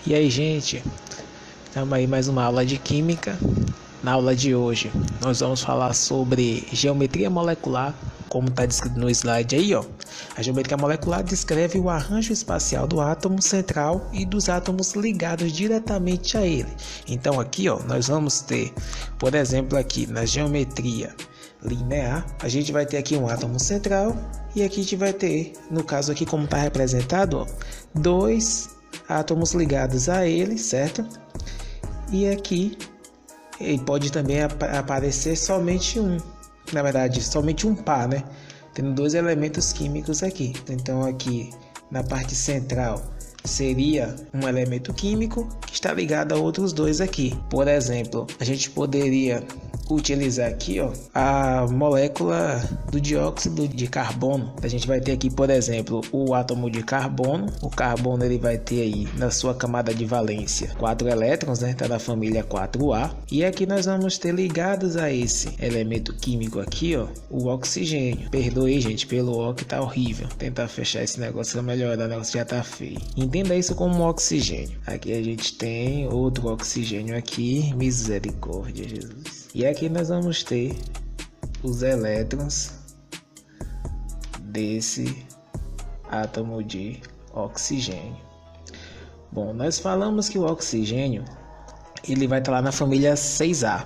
E aí, gente, estamos aí mais uma aula de química. Na aula de hoje nós vamos falar sobre geometria molecular, como está descrito no slide aí, ó. A geometria molecular descreve o arranjo espacial do átomo central e dos átomos ligados diretamente a ele. Então aqui, ó, nós vamos ter, por exemplo, aqui na geometria linear, a gente vai ter aqui um átomo central e aqui a gente vai ter, no caso aqui como está representado, ó, dois átomos ligados a ele, certo? E aqui ele pode também aparecer somente um, na verdade somente um par, né? Tendo dois elementos químicos aqui. Então aqui na parte central seria um elemento químico que está ligado a outros dois aqui. Por exemplo, a gente poderia utilizar aqui, ó, a molécula do dióxido de carbono. A gente vai ter aqui, por exemplo, o átomo de carbono. O carbono ele vai ter aí na sua camada de valência 4 elétrons, né? Tá na família 4A. E aqui nós vamos ter ligados a esse elemento químico aqui, ó, o oxigênio. Perdoe, gente, pelo O que tá horrível. Tentar fechar esse negócio pra melhorar, o negócio já tá feio. Entenda isso como oxigênio. Aqui a gente tem outro oxigênio aqui. Misericórdia, Jesus. E aqui nós vamos ter os elétrons desse átomo de oxigênio. Bom, nós falamos que o oxigênio ele vai estar lá na família 6A.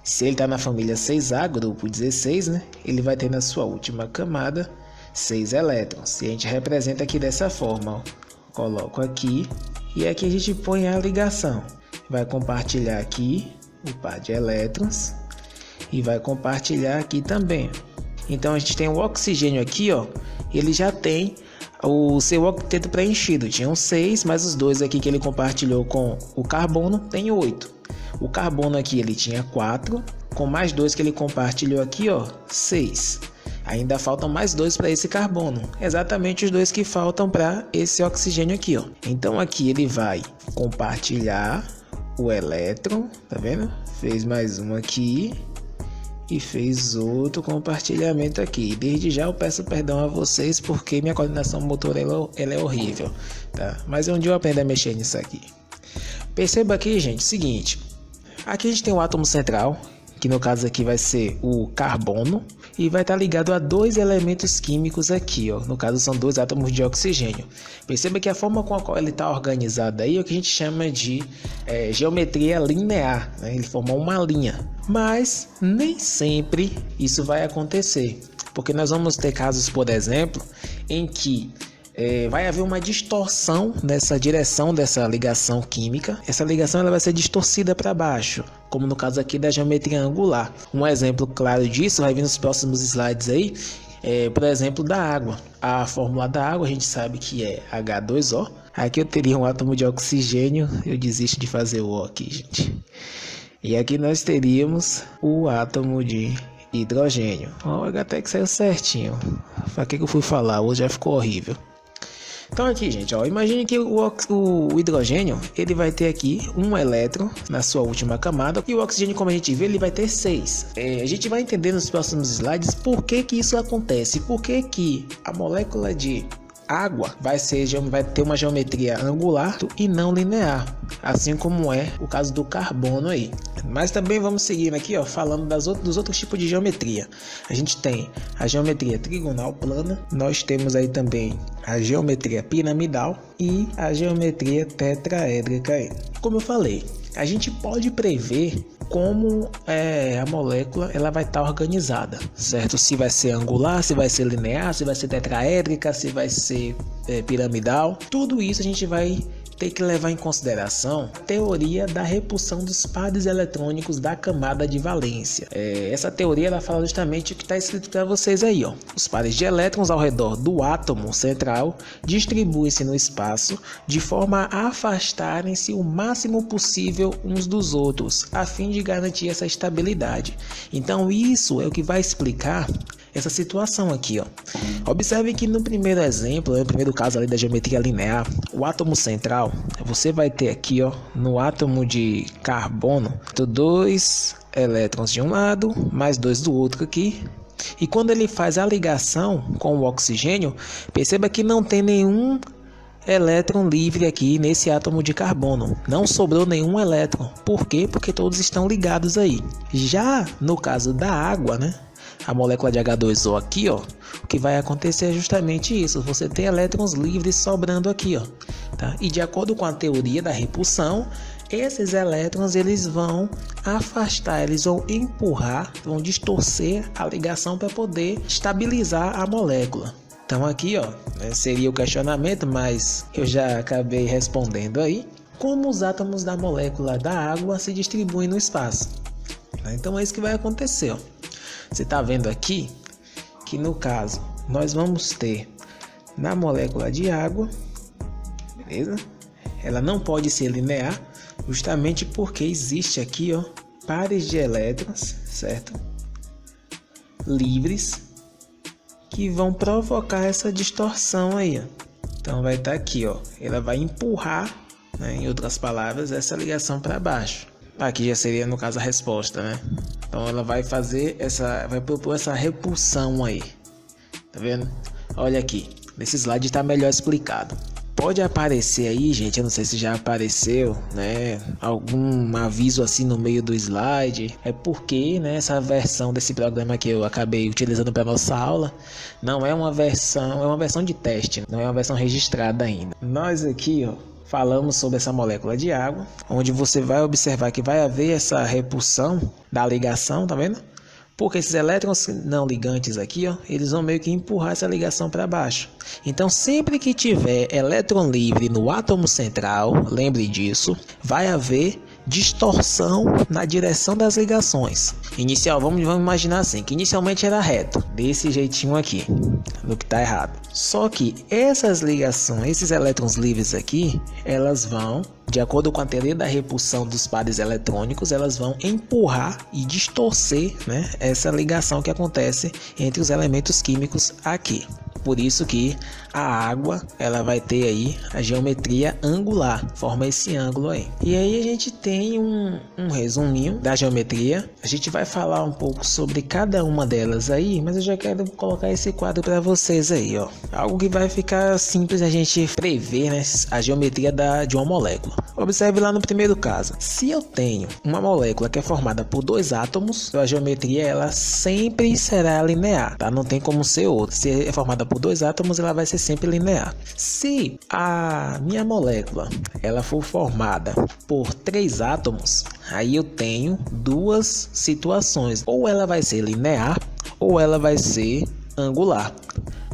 Se ele está na família 6A, grupo 16, né? Ele vai ter na sua última camada 6 elétrons. E a gente representa aqui dessa forma, ó. Coloco aqui e aqui a gente põe a ligação. Vai compartilhar aqui o par de elétrons e vai compartilhar aqui também. Então a gente tem o oxigênio aqui, ó, ele já tem o seu octeto preenchido. Tinham 6, mas os dois aqui que ele compartilhou com o carbono tem 8. O carbono aqui ele tinha 4, com mais 2 que ele compartilhou aqui, ó, 6. Ainda faltam mais 2 para esse carbono, exatamente os 2 que faltam para esse oxigênio aqui, ó. Então aqui ele vai compartilhar o elétron, tá vendo? Fez mais um aqui e fez outro compartilhamento aqui. Desde já eu peço perdão a vocês porque minha coordenação motora ela é horrível, tá? Mas um dia eu aprendo a mexer nisso aqui. Perceba aqui, gente, o seguinte. Aqui a gente tem o átomo central, que no caso aqui vai ser o carbono, e vai estar ligado a dois elementos químicos aqui, ó. No caso são 2 átomos de oxigênio. Perceba que a forma com a qual ele está organizado aí é o que a gente chama de geometria linear, né? Ele forma uma linha, mas nem sempre isso vai acontecer, porque nós vamos ter casos, por exemplo, em que vai haver uma distorção nessa direção dessa ligação química. Essa ligação ela vai ser distorcida para baixo, como no caso aqui da geometria angular. Um exemplo claro disso vai vir nos próximos slides aí, por exemplo, da água. A fórmula da água a gente sabe que é H2O. Aqui eu teria um átomo de oxigênio, eu desisto de fazer o O aqui, gente. E aqui nós teríamos o átomo de hidrogênio. Olha, até que saiu certinho. Para que eu fui falar? Hoje já ficou horrível. Então aqui, gente, ó, imagine que o hidrogênio ele vai ter aqui um elétron na sua última camada e o oxigênio, como a gente vê, ele vai ter 6. A gente vai entender nos próximos slides por que isso acontece, por que a molécula de água vai ter uma geometria angular e não linear, assim como é o caso do carbono aí. Mas também vamos seguir aqui, ó, falando dos outros tipos de geometria. A gente tem a geometria trigonal plana, nós temos aí também a geometria piramidal e a geometria tetraédrica aí. Como eu falei, a gente pode prever como a molécula ela vai estar organizada, certo? Se vai ser angular, se vai ser linear, se vai ser tetraédrica, se vai ser piramidal. Tudo isso a gente vai ter que levar em consideração a teoria da repulsão dos pares eletrônicos da camada de valência. Essa teoria ela fala justamente o que está escrito para vocês aí, ó. Os pares de elétrons ao redor do átomo central distribuem-se no espaço de forma a afastarem-se o máximo possível uns dos outros, a fim de garantir essa estabilidade. Então isso é o que vai explicar essa situação aqui, ó. Observe que no primeiro exemplo, no primeiro caso ali da geometria linear, o átomo central, você vai ter aqui, ó, no átomo de carbono, 2 elétrons de um lado, mais 2 do outro aqui. E quando ele faz a ligação com o oxigênio, perceba que não tem nenhum elétron livre aqui nesse átomo de carbono. Não sobrou nenhum elétron. Por quê? Porque todos estão ligados aí. Já no caso da água, né? A molécula de H2O aqui, ó, o que vai acontecer é justamente isso. Você tem elétrons livres sobrando aqui, ó, tá? E de acordo com a teoria da repulsão, esses elétrons eles vão afastar, eles vão empurrar, vão distorcer a ligação para poder estabilizar a molécula. Então aqui, ó, seria o questionamento, mas eu já acabei respondendo aí. Como os átomos da molécula da água se distribuem no espaço? Então é isso que vai acontecer, ó. Você está vendo aqui que no caso nós vamos ter na molécula de água, beleza? Ela não pode ser linear, justamente porque existe aqui, ó, pares de elétrons, certo? Livres, que vão provocar essa distorção aí, ó. Então vai estar aqui, ó, ela vai empurrar, né, em outras palavras, essa ligação para baixo. Aqui já seria no caso a resposta, né? Então ela vai fazer vai propor essa repulsão aí. Tá vendo? Olha aqui, nesse slide está melhor explicado. Pode aparecer aí, gente, eu não sei se já apareceu, né, algum aviso assim no meio do slide. É porque, né, essa versão desse programa que eu acabei utilizando para nossa aula não é uma versão, é uma versão de teste, não é uma versão registrada ainda. Nós aqui, ó, falamos sobre essa molécula de água, onde você vai observar que vai haver essa repulsão da ligação, tá vendo? Porque esses elétrons não ligantes aqui, ó, eles vão meio que empurrar essa ligação para baixo. Então, sempre que tiver elétron livre no átomo central, lembre disso, vai haver distorção na direção das ligações. Vamos imaginar assim, que inicialmente era reto, desse jeitinho aqui, no que está errado. Só que essas ligações, esses elétrons livres aqui, elas vão, de acordo com a teoria da repulsão dos pares eletrônicos, elas vão empurrar e distorcer, né, essa ligação que acontece entre os elementos químicos aqui. Por isso que a água, ela vai ter aí a geometria angular, forma esse ângulo aí. E aí a gente tem um resuminho da geometria. A gente vai falar um pouco sobre cada uma delas aí, mas eu já quero colocar esse quadro para vocês aí, ó. Algo que vai ficar simples a gente prever, né, a geometria de uma molécula. Observe lá no primeiro caso. Se eu tenho uma molécula que é formada por 2 átomos, a geometria ela sempre será linear, tá? Não tem como ser outra. Se é formada por 2 átomos, ela vai ser sempre linear. Se a minha molécula ela for formada por 3 átomos, aí eu tenho duas situações. Ou ela vai ser linear, ou ela vai ser angular.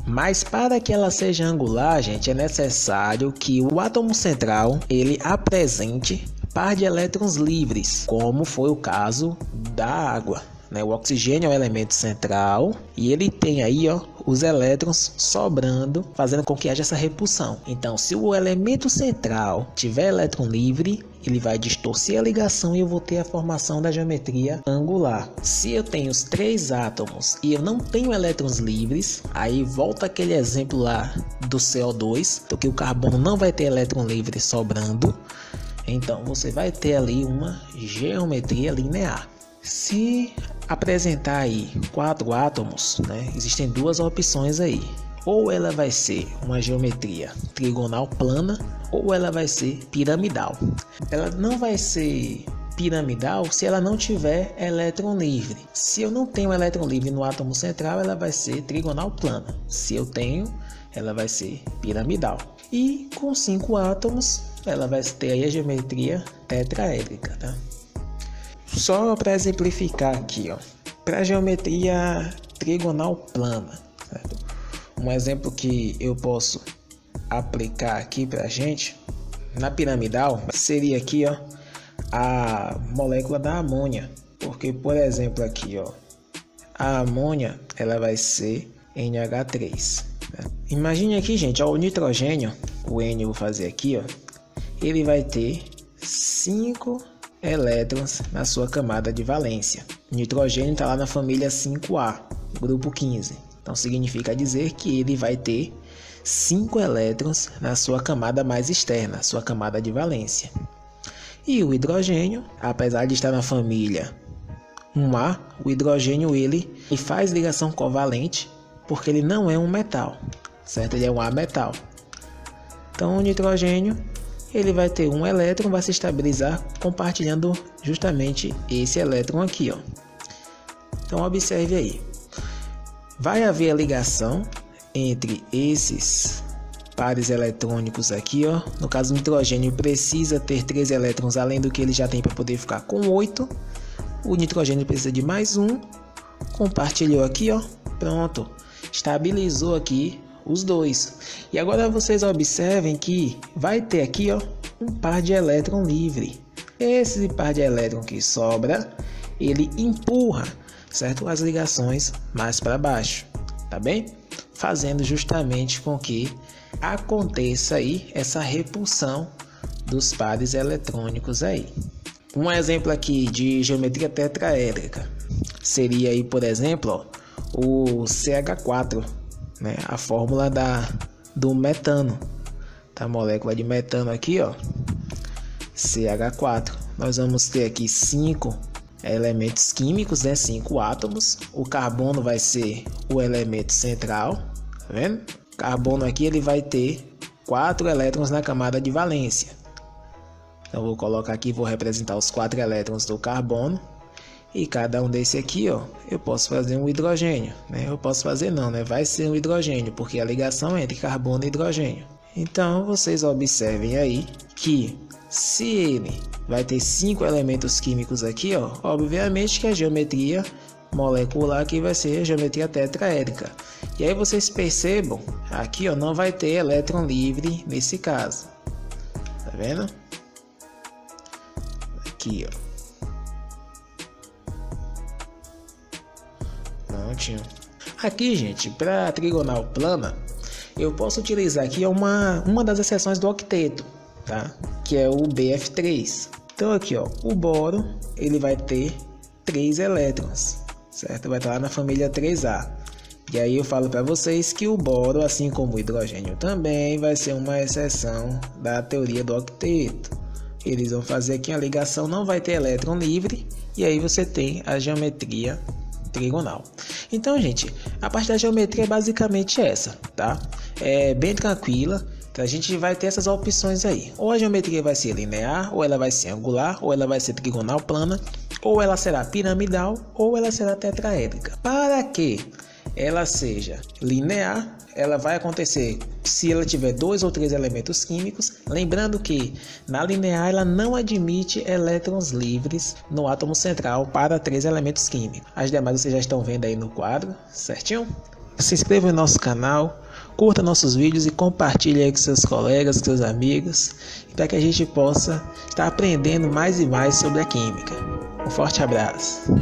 Mas para que ela seja angular, gente, é necessário que o átomo central ele apresente par de elétrons livres, como foi o caso da água, né? O oxigênio é o elemento central e ele tem aí, ó, os elétrons sobrando, fazendo com que haja essa repulsão. Então, se o elemento central tiver elétron livre, ele vai distorcer a ligação e eu vou ter a formação da geometria angular. Se eu tenho os 3 átomos e eu não tenho elétrons livres, aí volta aquele exemplo lá do CO2, porque o carbono não vai ter elétron livre sobrando. Então, você vai ter ali uma geometria linear. Se apresentar aí 4 átomos, né, existem 2 opções aí. Ou ela vai ser uma geometria trigonal plana, ou ela vai ser piramidal. Ela não vai ser piramidal se ela não tiver elétron livre. Se eu não tenho elétron livre no átomo central, ela vai ser trigonal plana. Se eu tenho, ela vai ser piramidal. E com 5 átomos, ela vai ter aí a geometria tetraédrica, tá? Só para exemplificar aqui, ó, para a geometria trigonal plana, certo? Um exemplo que eu posso aplicar aqui para a gente, na piramidal, seria aqui, ó, a molécula da amônia. Porque, por exemplo, aqui, ó, a amônia, ela vai ser NH3. Né? Imagine aqui, gente, ó, o nitrogênio, o N eu vou fazer aqui, ó, ele vai ter 5 elétrons na sua camada de valência. O nitrogênio está lá na família 5A, grupo 15. Então significa dizer que ele vai ter 5 elétrons na sua camada mais externa, sua camada de valência. E o hidrogênio, apesar de estar na família 1A, o hidrogênio ele faz ligação covalente porque ele não é um metal, certo? Ele é um ametal. Então o nitrogênio ele vai ter um elétron, vai se estabilizar compartilhando justamente esse elétron aqui, ó. Então observe aí. Vai haver a ligação entre esses pares eletrônicos aqui, ó. No caso, o nitrogênio precisa ter 3 elétrons além do que ele já tem para poder ficar com 8. O nitrogênio precisa de mais um. Compartilhou aqui, ó. Pronto. Estabilizou aqui os dois. E agora vocês observem que vai ter aqui, ó, um par de elétron livre. Esse par de elétron que sobra, ele empurra, certo? As ligações mais para baixo, tá bem? Fazendo justamente com que aconteça aí essa repulsão dos pares eletrônicos aí. Um exemplo aqui de geometria tetraédrica seria aí, por exemplo, ó, o CH4, né? A fórmula do metano, tá? A molécula de metano aqui, ó, CH4. Nós vamos ter aqui 5 elementos químicos, né? 5 átomos. O carbono vai ser o elemento central, tá vendo? O carbono aqui ele vai ter 4 elétrons na camada de valência. Então vou colocar aqui, vou representar os 4 elétrons do carbono. E cada um desse aqui, ó, eu posso fazer um hidrogênio, né? Eu posso fazer não, né? Vai ser um hidrogênio, porque a ligação é entre carbono e hidrogênio. Então, vocês observem aí que se ele vai ter 5 elementos químicos aqui, ó, obviamente que a geometria molecular aqui vai ser a geometria tetraédrica. E aí vocês percebam, aqui, ó, não vai ter elétron livre nesse caso. Tá vendo? Aqui, ó. Aqui, gente, para trigonal plana, eu posso utilizar aqui uma das exceções do octeto, tá? Que é o BF3. Então aqui, ó, o boro, ele vai ter 3 elétrons, certo? Vai estar lá na família 3A. E aí eu falo para vocês que o boro, assim como o hidrogênio também, vai ser uma exceção da teoria do octeto. Eles vão fazer aqui a ligação, não vai ter elétron livre, e aí você tem a geometria trigonal. Então, gente, a parte da geometria é basicamente essa, tá? É bem tranquila. Então, a gente vai ter essas opções aí. Ou a geometria vai ser linear, ou ela vai ser angular, ou ela vai ser trigonal plana, ou ela será piramidal, ou ela será tetraédrica. Para que ela seja linear, ela vai acontecer se ela tiver 2 ou 3 elementos químicos. Lembrando que na linear ela não admite elétrons livres no átomo central para 3 elementos químicos. As demais vocês já estão vendo aí no quadro, certinho? Se inscreva no nosso canal, curta nossos vídeos e compartilhe aí com seus colegas, com seus amigos, para que a gente possa estar aprendendo mais e mais sobre a química. Um forte abraço!